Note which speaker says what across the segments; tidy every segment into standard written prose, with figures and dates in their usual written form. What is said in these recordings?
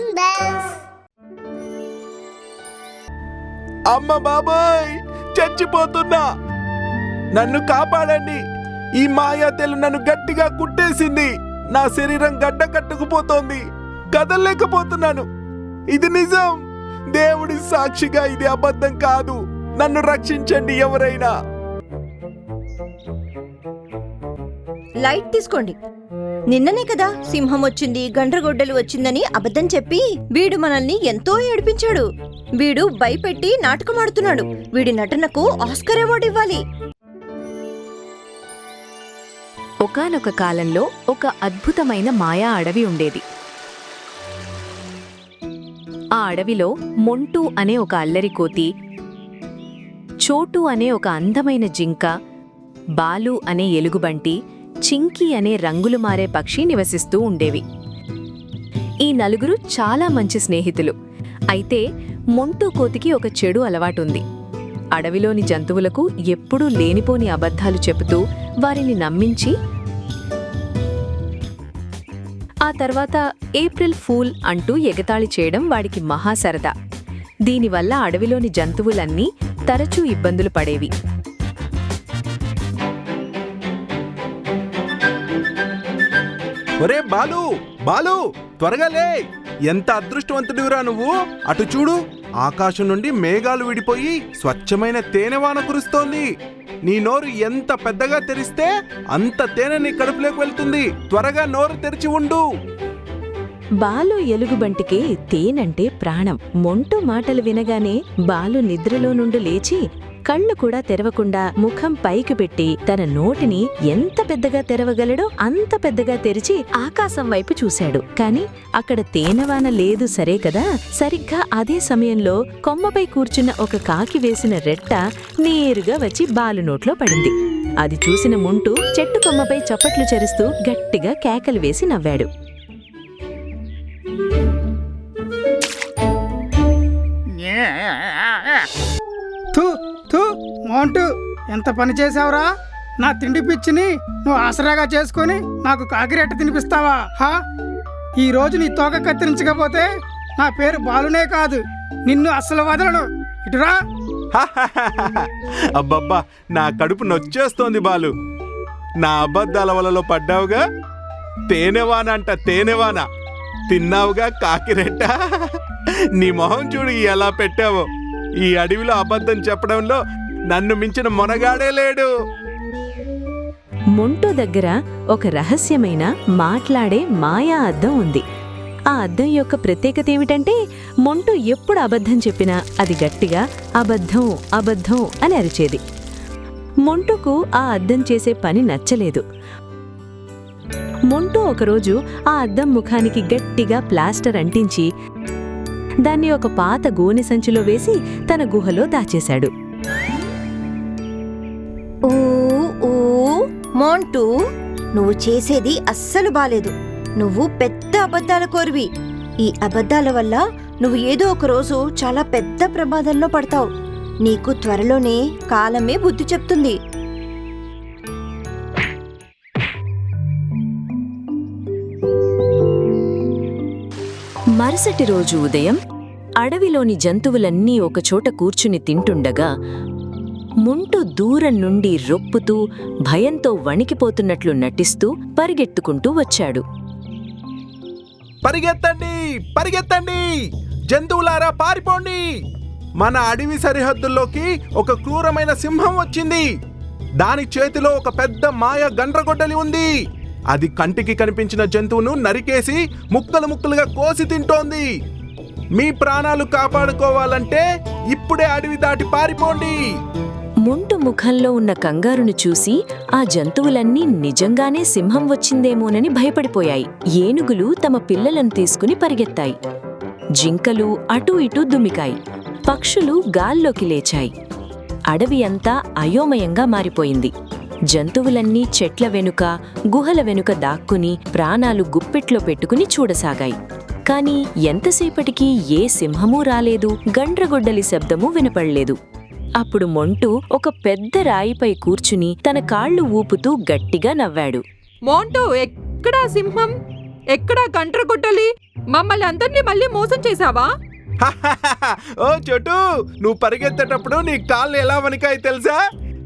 Speaker 1: Fun Bells.
Speaker 2: అమ్మ బాబాయ్, చచ్చిపోతున్నా, నన్ను కాపాడండి. ఈ మాయా తెలు నన్ను గట్టిగా కుట్టేసింది. నా శరీరం గడ్డ కట్టుకుపోతోంది, కదలలేకపోతున్నాను. ఇది నిజం, దేవుడి సాక్షిగా ఇది అబద్ధం కాదు. నన్ను రక్షించండి ఎవరైనా.
Speaker 3: లైట్ తీసుకోండి. నిన్ననే కదా సింహం వచ్చింది, గండ్రగొడ్డలు వచ్చిందని అబద్ధం చెప్పి వీడు మనల్ని ఎంతో ఏడిపించాడు. వీడు భయపెట్టి నాటకమాడుతున్నాడు. వీడి నటనకు ఆస్కర్ అవార్డు ఇవ్వాలి.
Speaker 4: ఒకానొక కాలంలో ఒక అద్భుతమైన మాయా అడవి ఉండేది. ఆ అడవిలో మొంటూ అనే ఒక అల్లరి కోతి, చోటు అనే ఒక అందమైన జింక, బాలు అనే ఎలుగుబంటి, చింకీ అనే రంగులు మారే పక్షి నివసిస్తూ ఉండేవి. ఈ నలుగురు చాలా మంచి స్నేహితులు. అయితే మొంటూ కోతికి ఒక చెడు అలవాటుంది. అడవిలోని జంతువులకు ఎప్పుడూ లేనిపోని అబద్ధాలు చెబుతూ వారిని నమ్మించి ఆ తర్వాత ఏప్రిల్ ఫూల్ అంటూ ఎగతాళి చేయడం వాడికి మహాసరదా. దీనివల్ల అడవిలోని జంతువులన్నీ తరచూ ఇబ్బందులు పడేవి.
Speaker 2: ఒరే బాలు, బాలు, త్వరగా లే. ఎంత అదృష్టవంతుడివిరా నువ్వు. అటు చూడు, ఆకాశం నుండి మేఘాలు విడిపోయి స్వచ్ఛమైన తేనెవాన కురుస్తోంది. నీ నోరు ఎంత పెద్దగా తెరిస్తే అంత తేనె నీ కడుపులోకి వెళ్తుంది. త్వరగా నోరు తెరిచి ఉండు.
Speaker 4: బాలు ఎలుగుబంటికి తేనంటే ప్రాణం. మొంటూ మాటలు వినగానే బాలు నిద్రలో నుండి లేచి కళ్ళు కూడా తెరవకుండా ముఖం పైకి పెట్టి తన నోటిని ఎంత పెద్దగా తెరవగలడో అంత పెద్దగా తెరిచి ఆకాశం వైపు చూశాడు. కాని అక్కడ తేనెవాన లేదు, సరే కదా. సరిగ్గా అదే సమయంలో కొమ్మపై కూర్చున్న ఒక కాకి వేసిన రెట్ట నేరుగా వచ్చి బాలు నోట్లో పడింది. అది చూసిన మొంటూ చెట్టు కొమ్మపై చప్పట్లు చెరుస్తూ గట్టిగా కేకలు వేసి నవ్వాడు.
Speaker 5: మోంటూ, ఎంత పని చేసావురా. నా తిండి పిచ్చిని నువ్వు ఆసరాగా చేసుకొని నాకు కాకిరెట్ట తినిపిస్తావా? ఈ రోజు నీ తోక కత్తిరించకపోతే నా పేరు బాలునే కాదు, నిన్ను అస్సలు వదలను. ఇటురా.
Speaker 2: అబ్బబ్బా, నా కడుపు నొచ్చేస్తోంది బాలు. నా అబద్ధాల వలలో పడ్డావుగా. తేనెవాన అంట, తేనెవాన. తిన్నావుగా కాకిరెట్ట. నీ మొహం చూడు ఎలా పెట్టావో. ఈ అడవిలో అబద్ధం చెప్పడంలో నన్ను మించిన మొనగాడే లేడు.
Speaker 4: మొంటూ దగ్గర ఒక రహస్యమైన మాట్లాడే మాయా అద్దం ఉంది. ఆ అద్దం యొక్క ప్రత్యేకత ఏమిటంటే మొంటూ ఎప్పుడు అబద్ధం చెప్పినా అది గట్టిగా అబద్ధం అబద్ధం అని అరిచేది. మొంటూకు ఆ అద్దం చేసే పని నచ్చలేదు. మొంటూ ఒకరోజు ఆ అద్దం ముఖానికి గట్టిగా ప్లాస్టర్ అంటించి దాన్ని ఒక పాత గోనె సంచిలో వేసి తన గుహలో దాచేశాడు.
Speaker 3: మోంటూ, నువ్వు చేసేది అస్సలు బాలేదు. నువ్వు పెద్ద అబద్ధాల కోరివి. ఈ అబద్ధాల వల్ల నువ్వు ఏదో ఒక రోజు చాలా పెద్ద ప్రమాదంలో పడతావు. నీకు త్వరలోనే కాలమే బుద్ధి చెప్తుంది.
Speaker 4: మరుసటి రోజు ఉదయం అడవిలోని జంతువులన్నీ ఒకచోట కూర్చుని తింటుండగా మొంటూ దూరం నుండి రొప్పుతూ భయంతో వణికిపోతున్నట్లు నటిస్తూ పరిగెత్తుకుంటూ వచ్చాడు.
Speaker 2: పరిగెత్తండి, పరిగెత్తండి, జంతువులారా పారిపోండి. మన అడవి సరిహద్దుల్లోకి ఒక క్రూరమైన సింహం వచ్చింది. దాని చేతిలో ఒక పెద్ద మాయ గండ్రగొడ్డలి ఉంది. అది కంటికి కనిపించిన జంతువును నరికేసి ముక్కలు ముక్కలుగా కోసి తింటోంది. మీ ప్రాణాలు కాపాడుకోవాలంటే ఇప్పుడే అడవి దాటి పారిపోండి.
Speaker 4: మొంటూ ముఖంలో ఉన్న కంగారును చూసి ఆ జంతువులన్నీ నిజంగానే సింహం వచ్చిందేమోనని భయపడిపోయాయి. ఏనుగులు తమ పిల్లలను తీసుకుని పరిగెత్తాయి. జింకలు అటూ ఇటూ దుమికాయి. పక్షులు గాల్లోకి లేచాయి. అడవి అంతా అయోమయంగా మారిపోయింది. జంతువులన్నీ చెట్ల వెనుక, గుహల వెనుక దాక్కుని ప్రాణాలు గుప్పెట్లో పెట్టుకుని చూడసాగాయి. కాని ఎంతసేపటికి ఏ సింహమూ రాలేదు, గండ్రగొడ్డలి శబ్దమూ వినపడలేదు. అప్పుడు మొంటూ ఒక పెద్ద రాయిపై కూర్చుని తన కాళ్లు ఊపుతూ గట్టిగా నవ్వాడు.
Speaker 6: మోంటూ, ఎక్కడా సింహం? ఎక్కడా గండ్రగొడ్డలి?
Speaker 1: మమ్మల్ని అందరినీ మళ్ళీ మోసం చేశావా?
Speaker 2: ఓ చోటు, నువ్వు పరిగెత్తేటప్పుడు నీ కాళ్ళు ఎలా వణికాయి తెలుసా?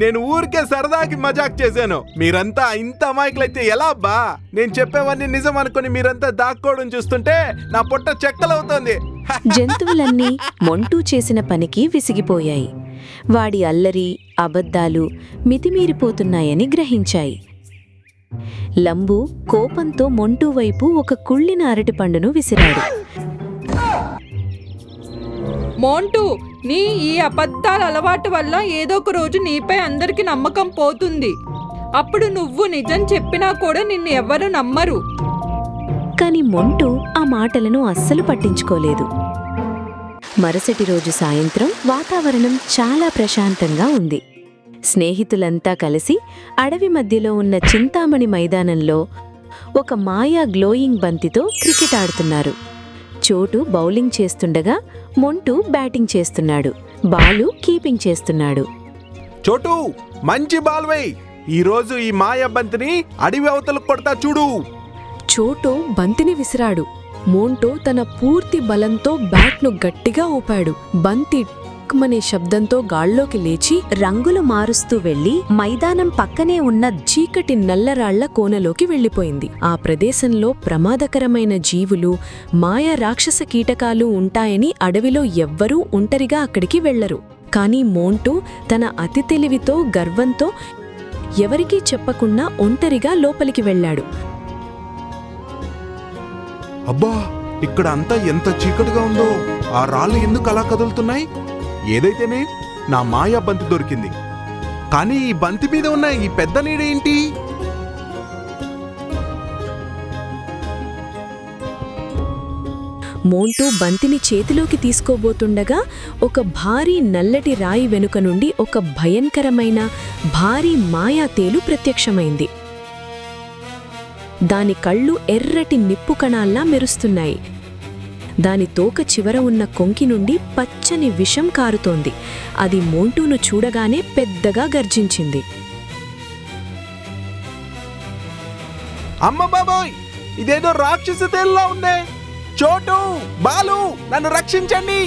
Speaker 2: నేను ఊరికే సరదాకి మజాక్ చేశాను. మీరంతా ఇంత అమాయకులైతే ఎలా అబ్బా? నేను చెప్పేవన్నీ నిజం అనుకుని మీరంతా దాక్కోవడం చూస్తుంటే నా పొట్ట చెక్కలవుతోంది.
Speaker 4: జంతువులన్నీ మొంటూ చేసిన పనికి విసిగిపోయాయి. వాడి అల్లరి, అబద్ధాలు మితిమీరిపోతున్నాయని గ్రహించాయి. లంబు కోపంతో మొంటూ వైపు ఒక కుళ్ళిన అరటిపండును విసిరాడు.
Speaker 1: మోంటూ, నీ ఈ అబద్ధాల అలవాటు వల్ల ఏదో ఒక రోజు నీపై అందరికి నమ్మకం పోతుంది. అప్పుడు నువ్వు నిజం చెప్పినా కూడా నిన్ను ఎవ్వరూ నమ్మరు.
Speaker 4: కాని మొంటూ ఆ మాటలను అస్సలు పట్టించుకోలేదు. మరుసటి రోజు సాయంత్రం వాతావరణం చాలా ప్రశాంతంగా ఉంది. స్నేహితులంతా కలిసి అడవి మధ్యలో ఉన్న చింతామణి మైదానంలో ఒక మాయా గ్లోయింగ్ బంతితో క్రికెట్ ఆడుతున్నారు. చోటు బౌలింగ్ చేస్తుండగా మొంటూ బ్యాటింగ్ చేస్తున్నాడు. బాలు కీపింగ్ చేస్తున్నాడు.
Speaker 2: చోటు, మంచి బాల్ వేయ్. ఈరోజు ఈ మాయ బంతిని అడవి అవతలకు కొడతా చూడు.
Speaker 6: చోటు బంతిని విసిరాడు. మోంటూ తన పూర్తి బలంతో బ్యాట్ను గట్టిగా ఊపాడు. బంతి మనే శబ్దంతో గాల్లోకి లేచి
Speaker 4: రంగులు మారుస్తూ వెళ్లి మైదానం పక్కనే ఉన్న
Speaker 6: చీకటి నల్లరాళ్ల కోనలోకి వెళ్లిపోయింది. ఆ ప్రదేశంలో ప్రమాదకరమైన జీవులు, మాయా రాక్షస కీటకాలు ఉంటాయని అడవిలో ఎవ్వరూ ఒంటరిగా అక్కడికి వెళ్లరు. కాని మోంటూ తన అతి తెలివితో, గర్వంతో ఎవరికీ చెప్పకుండా ఒంటరిగా లోపలికి వెళ్లాడు.
Speaker 2: అబ్బా, ఇక్కడ అంతా ఎంత చీకటిగా ఉందో! ఆ రాళ్ళు ఎందుకు అలా కదులుతున్నాయి? ఏదైతేనే నా మాయా బంతి దొరికింది. కానీ ఈ బంతి మీద ఉన్న ఈ పెద్ద నీడేంటి?
Speaker 6: మోంటూ బంతిని చేతిలోకి తీసుకోబోతుండగా ఒక భారీ నల్లటి రాయి వెనుక నుండి ఒక భయంకరమైన భారీ మాయా తేలు ప్రత్యక్షమైంది. దాని కళ్ళు ఎర్రటి నిప్పు కణాల్లా మెరుస్తున్నాయి. దాని తోక చివర ఉన్న కొంకి నుండి పచ్చని విషం కారుతోంది. అది మోంటూను చూడగానే పెద్దగా గర్జించింది.
Speaker 2: అమ్మ బాబోయ్, ఇదేదో రాక్షస తేలులా ఉందే! చోటు, బాలు, నన్ను రక్షించండి!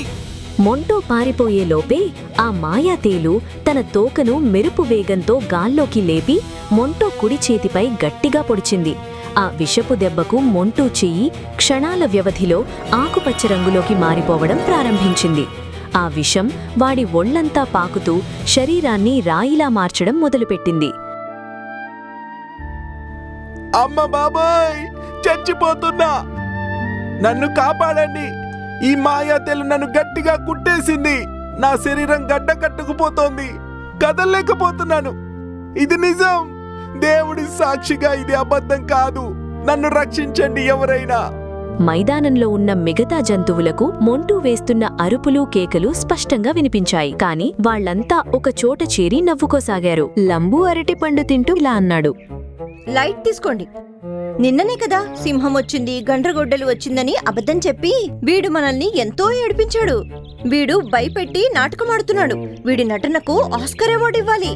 Speaker 4: మొంటూ పారిపోయే లోపే ఆ మాయాతేలు తన తోకను మెరుపు వేగంతో గాల్లోకి లేపి మొంటూ కుడి చేతిపై గట్టిగా పొడిచింది. ఆ విషపు దెబ్బకు మొంటూ చెయ్యి క్షణాల వ్యవధిలో ఆకుపచ్చ రంగులోకి మారిపోవడం ప్రారంభించింది. ఆ విషం వాడి ఒళ్లంతా పాకుతూ శరీరాన్ని రాయిలా మార్చడం మొదలుపెట్టింది.
Speaker 2: అమ్మ బాబోయ్, చచ్చిపోతున్నా! నన్ను కాపాడండి! ఈ మాయాతేలు నన్ను గట్టిగా కుట్టేసింది. నా శరీరం గడ్డ కట్టుకుపోతోంది. కదలలేకపోతున్నాను. ఇది నిజం. దేవుడి సాక్షిగా ఇది అబద్ధం కాదు. నన్ను రక్షించండి ఎవరైనా.
Speaker 4: మైదానంలో ఉన్న మిగతా జంతువులకు మొంటూ వేస్తున్న అరుపులు, కేకలు స్పష్టంగా వినిపించాయి. కాని వాళ్లంతా ఒక చోట చేరి నవ్వుకోసాగారు. లంబు అరటిపండు తింటూ ఇలా అన్నాడు.
Speaker 3: లైట్ తీసుకోండి. నిన్ననే కదా సింహం వచ్చింది, గండ్రగొడ్డలు వచ్చిందని అబద్ధం చెప్పి వీడు మనల్ని ఎంతో ఏడిపించాడు. వీడు భయపెట్టి నాటకమాడుతున్నాడు. వీడి నటనకు ఆస్కర్ అవార్డు ఇవ్వాలి.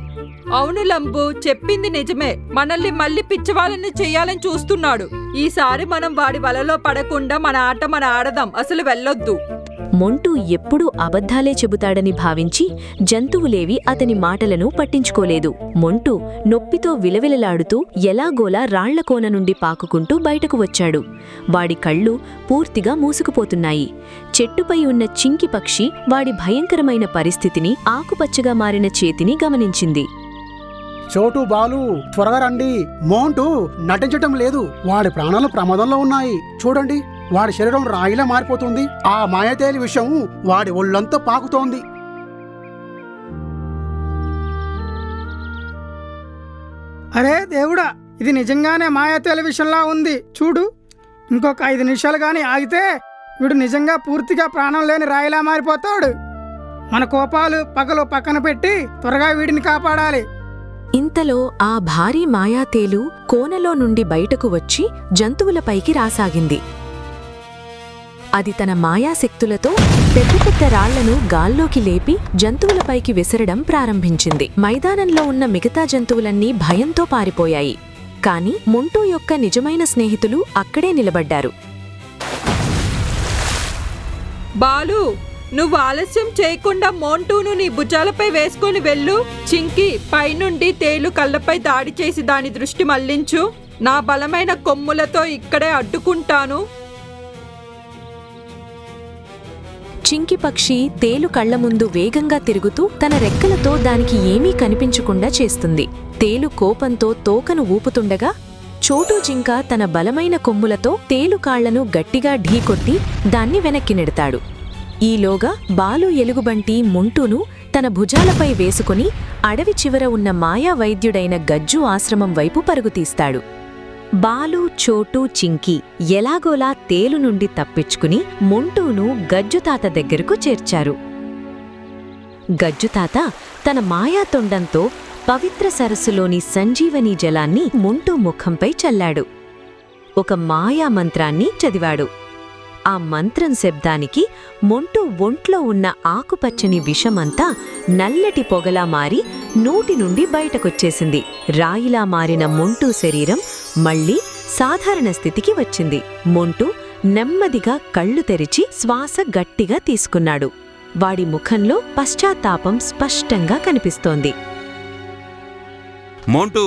Speaker 1: అవును లంబు, చెప్పింది నిజమే. మనల్ని మళ్ళీ పిచ్చివాళ్ళని చెయ్యాలని చూస్తున్నాడు. ఈసారి మనం వాడి వలలో పడకుండా మన ఆట మన ఆడదాం. అసలు వెళ్ళొద్దు.
Speaker 4: మొంటూ ఎప్పుడూ అబద్ధాలే చెబుతాడని భావించి జంతువులేవి అతని మాటలను పట్టించుకోలేదు. మొంటూ నొప్పితో విలవిలలాడుతూ ఎలాగోలా రాళ్లకోన నుండి పాకుకుంటూ బయటకు వచ్చాడు. వాడి కళ్ళు పూర్తిగా మూసుకుపోతున్నాయి. చెట్టుపై ఉన్న చింకి పక్షి వాడి భయంకరమైన పరిస్థితిని, ఆకుపచ్చగా మారిన చేతిని గమనించింది.
Speaker 7: చోటు, బాలు, త్వరగా రండి. మోంటూ నటించటం లేదు. వాడి ప్రాణాలు ప్రమాదంలో ఉన్నాయి. చూడండి, వాడి శరీరం రాయిలా మారిపోతుంది. ఆ మాయతేలి విషయం వాడి ఒళ్ళంతా పాకుతోంది.
Speaker 5: అరే దేవుడా, ఇది నిజంగానే మాయాతేలి విషయంలా ఉంది. చూడు, ఇంకొక 5 నిమిషాలు గాని ఆగితే వీడు నిజంగా పూర్తిగా ప్రాణం లేని రాయిలా మారిపోతాడు. మన కోపాలు పగలు పక్కన పెట్టి త్వరగా వీడిని కాపాడాలి.
Speaker 6: ఇంతలో ఆ భారీ మాయాతేలు కోనలో నుండి బయటకు వచ్చి జంతువులపైకి రాసాగింది. అది తన మాయాశక్తులతో పెద్ద పెద్ద రాళ్లను గాల్లోకి లేపి జంతువులపైకి విసరడం ప్రారంభించింది. మైదానంలో ఉన్న మిగతా జంతువులన్నీ భయంతో పారిపోయాయి. కాని మొంటూ యొక్క నిజమైన స్నేహితులు అక్కడే నిలబడ్డారు.
Speaker 1: బాలు, నువ్వు ఆలస్యం చేయకుండా మోంటూను నీ భుజాలపై వేసుకొని వెళ్ళు. చింకి, పైనుండి తేలు కళ్ళపై దాడి చేసి దాని దృష్టి మళ్లించు. నా బలమైన కొమ్ములతో ఇక్కడే అడ్డుకుంటాను.
Speaker 6: చింకి పక్షి తేలు కళ్ల ముందు వేగంగా తిరుగుతూ తన రెక్కలతో దానికి ఏమీ కనిపించకుండా చేస్తుంది. తేలు కోపంతో తోకను ఊపుతుండగా చోటూ జింక తన బలమైన కొమ్ములతో తేలు కాళ్లను గట్టిగా ఢీకొట్టి దాన్ని వెనక్కి నెడతాడు. ఈలోగా బాలు ఎలుగుబంటి మొంటూను తన భుజాలపై వేసుకుని అడవి చివర ఉన్న మాయా వైద్యుడైన గజ్జు ఆశ్రమం వైపు పరుగుతీస్తాడు. బాలు, చోటు, చింకి ఎలాగోలా తేలు నుండి తప్పించుకుని మొంటూను గజ్జుతాత దగ్గరకు చేర్చారు. గజ్జుతాత తన మాయా తొండంతో పవిత్ర సరస్సులోని సంజీవనీ జలాన్ని మొంటూ ముఖంపై చల్లాడు. ఒక మాయా మంత్రాన్ని చదివాడు. ఆ మంత్రం శబ్దానికి మొంటూ ఒంట్లో ఉన్న ఆకుపచ్చని విషమంతా నల్లటి పొగలా మారి నోటి నుండి బయటకొచ్చేసింది. రాయిలా మారిన మొంటూ శరీరం మళ్లీ సాధారణ స్థితికి వచ్చింది. మొంటూ నెమ్మదిగా కళ్ళు తెరిచి శ్వాస గట్టిగా తీసుకున్నాడు. వాడి ముఖంలో పశ్చాత్తాపం స్పష్టంగా కనిపిస్తోంది.
Speaker 8: మోంటూ,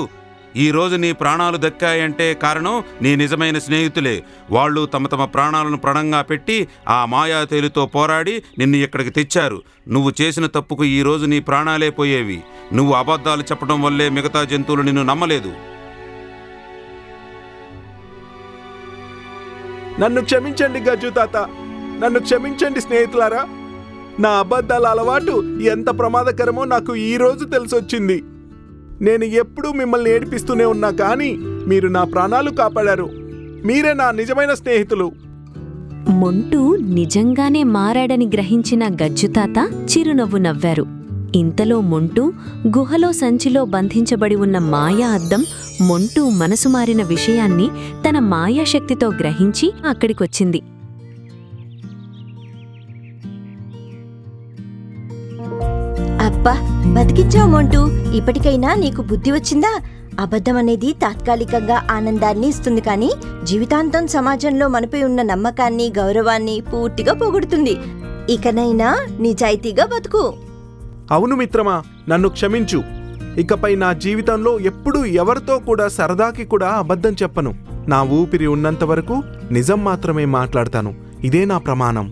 Speaker 8: ఈరోజు నీ ప్రాణాలు దక్కాయంటే కారణం నీ నిజమైన స్నేహితులే. వాళ్ళు తమ తమ ప్రాణాలను ప్రణంగా పెట్టి ఆ మాయాతేలుతో పోరాడి నిన్ను ఇక్కడికి తెచ్చారు. నువ్వు చేసిన తప్పుకు ఈరోజు నీ ప్రాణాలే పోయేవి. నువ్వు అబద్ధాలు చెప్పడం వల్లే మిగతా జంతువులు నిన్ను నమ్మలేదు.
Speaker 2: నన్ను క్షమించండి గజ్జు తాత, నన్ను క్షమించండి స్నేహితులారా. నా అబద్ధాల అలవాటు ఎంత ప్రమాదకరమో నాకు ఈ రోజు తెలిసొచ్చింది. నేను ఎప్పుడూ మిమ్మల్ని ఏడిపిస్తూనే ఉన్నా కానీ మీరు నా ప్రాణాలు కాపాడారు. మీరే నా నిజమైన స్నేహితులు.
Speaker 4: మొంటూ నిజంగానే మారాడని గ్రహించిన గజ్జుతాత చిరునవ్వు నవ్వారు. ఇంతలో మొంటూ గుహలో సంచిలో బంధించబడి ఉన్న మాయా అద్దం మొంటూ మనసు మారిన విషయాన్ని తన మాయాశక్తితో గ్రహించి అక్కడికొచ్చింది.
Speaker 3: అబ్బా, బతికించావు మొంటూ. ఇప్పటికైనా నీకు బుద్ధి వచ్చిందా? అబద్ధం అనేది తాత్కాలికంగా ఆనందాన్ని ఇస్తుంది, కానీ జీవితాంతం సమాజంలో మనపై ఉన్న నమ్మకాన్ని, గౌరవాన్ని పూర్తిగా పోగొడుతుంది. ఇకనైనా నిజాయితీగా బతుకు.
Speaker 2: అవును మిత్రమా, నన్ను క్షమించు. ఇకపై నా జీవితంలో ఎప్పుడూ ఎవరితో కూడా సరదాకి కూడా అబద్ధం చెప్పను. నా ఊపిరి ఉన్నంత వరకు నిజం మాత్రమే మాట్లాడతాను. ఇదే నా ప్రమాణం.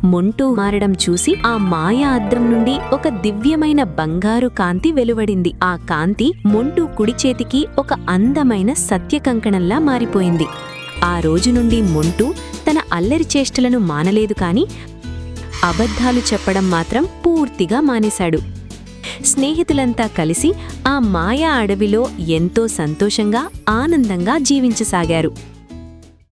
Speaker 4: మొంటూ మారడం చూసి ఆ మాయా అద్దం నుండి ఒక దివ్యమైన బంగారు కాంతి వెలువడింది. ఆ కాంతి మొంటూ కుడి చేతికి ఒక అందమైన సత్యకంకణంలా మారిపోయింది. ఆ రోజు నుండి మొంటూ తన అల్లరి చేష్టలను మానలేదు, కాని అబద్ధాలు చెప్పడం మాత్రం పూర్తిగా మానేశాడు. స్నేహితులంతా కలిసి ఆ మాయా అడవిలో ఎంతో సంతోషంగా, ఆనందంగా జీవించసాగారు.